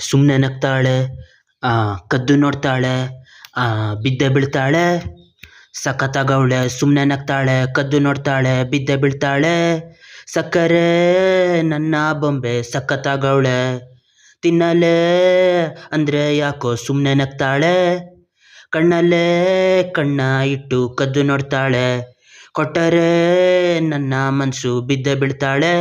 ಸುಮ್ಮನೆ ನಗ್ತಾಳೆ, ಕದ್ದು ನೋಡ್ತಾಳೆ, ಬಿದ್ದೆ ಬೀಳ್ತಾಳೆ. ಸಖತ್ತಾಗವ್ಳೆ, ಸುಮ್ಮನೆ ನಗ್ತಾಳೆ, ಕದ್ದು ನೋಡ್ತಾಳೆ, ಬಿದ್ದೆ ಬೀಳ್ತಾಳೆ. ಸಕ್ಕರೆ ನನ್ನ ಬೊಂಬೆ ಸಖತ್ತಾಗವ್ಳೆ, ತಿನ್ನಲೇ ಅಂದರೆ ಯಾಕೋ ಸುಮ್ಮನೆ ನಗ್ತಾಳೆ. ಕಣ್ಣಲ್ಲೇ ಕಣ್ಣ ಇಟ್ಟು ಕದ್ದು ನೋಡ್ತಾಳೆ, ಕೊಟ್ಟರೆ ನನ್ನ ಮನಸ್ಸು ಬಿದ್ದೆ ಬೀಳ್ತಾಳೆ.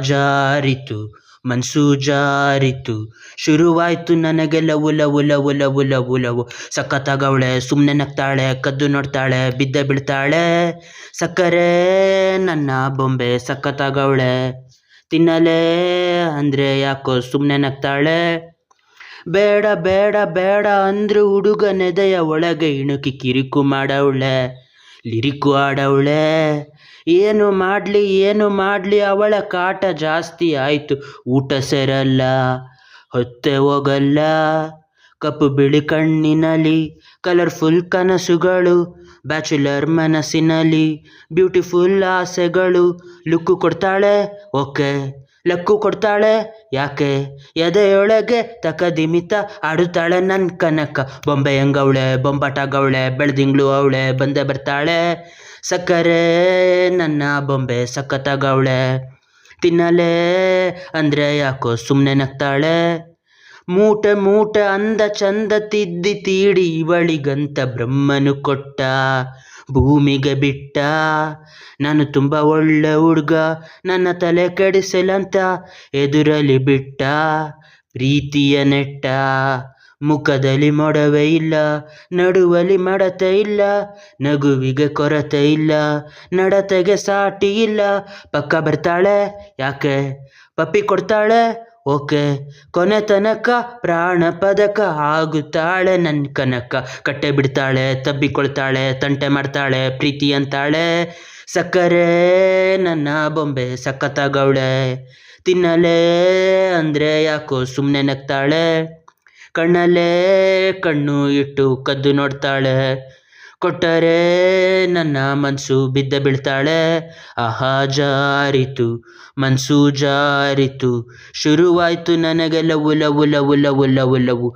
ಜಾರಿತು ಮನಸ್ಸು ಜಾರಿತು, ಶುರುವಾಯ್ತು ನನಗೆ love love love love love love. ಸಖತ್ತಾಗವ್ಳೆ, ಸುಮ್ಮನೆ ನಗ್ತಾಳೆ, ಕದ್ದು ನೋಡ್ತಾಳೆ, ಬಿದ್ದೆ ಬೀಳ್ತಾಳೆ. ಸಕ್ಕರೆ ನನ್ನ ಬೊಂಬೆ ಸಖತ್ತಾಗವ್ಳೆ, ತಿನ್ನಲೇ ಅಂದರೆ ಯಾಕೋ ಸುಮ್ಮನೆ ನಗ್ತಾಳೆ. ಬೇಡ ಬೇಡ ಬೇಡ ಅಂದ್ರು ಹುಡುಗನೆದೆಯ ಒಳಗೆ ಇಣುಕಿ ಕಿರಿಕು ಮಾಡವಳೆ, ಲಿರಿಕು ಆಡವಳೆ. ಏನು ಮಾಡಲಿ ಅವಳ ಕಾಟ ಜಾಸ್ತಿ ಆಯಿತು. ಊಟ ಸೇರಲ್ಲ, ಹೊತ್ತೆ ಹೋಗಲ್ಲ, ಕಪ್ಪು ಬಿಳಿ ಕಣ್ಣಿನಲ್ಲಿ ಕಲರ್ಫುಲ್ ಕನಸುಗಳು, ಬ್ಯಾಚುಲರ್ ಮನಸ್ಸಿನಲ್ಲಿ ಬ್ಯೂಟಿಫುಲ್ ಆಸೆಗಳು. ಲುಕ್ಕು ಕೊಡ್ತಾಳೆ ಓಕೆ, ಲಕ್ಕು ಕೊಡ್ತಾಳೆ ಯಾಕೆ, ಎದೆಯೊಳಗೆ ತಕದಿಮಿತ ಆಡುತ್ತಾಳೆ ನನ್ನ ಕನಕ. ಬೊಂಬೆ ಹೆಂಗವಳೆ, ಬೊಂಬಾಟಾಗವಳೆ, ಬೆಳ್ದಿಂಗ್ಳು ಅವಳೆ, ಬಂದೇ ಬರ್ತಾಳೆ. ಸಕ್ಕರೆ ನನ್ನ ಬೊಂಬೆ ಸಖತ್ತಾಗವಳೆ, ತಿನ್ನಲೇ ಅಂದರೆ ಯಾಕೋ ಸುಮ್ಮನೆ ನಗ್ತಾಳೆ. ಮೂಟೆ ಮೂಟೆ ಅಂದ ಚಂದ ತಿದ್ದಿ ತೀಡಿ ಇವಳಿಗಂತ ಬ್ರಹ್ಮನು ಕೊಟ್ಟ, ಭೂಮಿಗೆ ಬಿಟ್ಟ. ನಾನು ತುಂಬ ಒಳ್ಳೆ ಹುಡುಗ, ನನ್ನ ತಲೆ ಕೆಡಿಸಲಂತ ಎದುರಲ್ಲಿ ಬಿಟ್ಟ. ಪ್ರೀತಿಯ ನೆಟ್ಟ, ಮುಖದಲ್ಲಿ ಮೊಡವೆ ಇಲ್ಲ, ನಡುವಲ್ಲಿ ಮಡತೆ ಇಲ್ಲ, ನಗುವಿಗೆ ಕೊರತೆ ಇಲ್ಲ, ನಡತೆಗೆ ಸಾಟಿ ಇಲ್ಲ. ಪಕ್ಕ ಬರ್ತಾಳೆ ಯಾಕೆ, ಪಪ್ಪಿ ಕೊಡ್ತಾಳೆ ಓಕೆ, ಕೊನೆ ತನಕ ಪ್ರಾಣ ಪದಕ ಆಗುತ್ತಾಳೆ ನನ್ನ ಕನಕ. ಕಟ್ಟೆ ಬಿಡ್ತಾಳೆ, ತಬ್ಬಿಕೊಳ್ತಾಳೆ, ತಂಟೆ ಮಾಡ್ತಾಳೆ, ಪ್ರೀತಿ ಅಂತಾಳೆ. ಸಕ್ಕರೆ ನನ್ನ ಬೊಂಬೆ ಸಖತ್ತಾಗವಳೆ, ತಿನ್ನಲೇ ಅಂದರೆ ಯಾಕೋ ಸುಮ್ಮನೆ ನಗ್ತಾಳೆ. ಕಣ್ಣಲ್ಲೇ ಕಣ್ಣು ಇಟ್ಟು ಕದ್ದು ನೋಡ್ತಾಳೆ, ಕೊಟ್ಟರೆ ನನ್ನ ಮನಸ್ಸು ಬಿದ್ದೆ ಬೀಳ್ತಾಳೆ. ಜಾರಿತು ಮನಸ್ಸು ಜಾರಿತು, ಶುರುವಾಯ್ತು ನನಗೆ love love love love love love.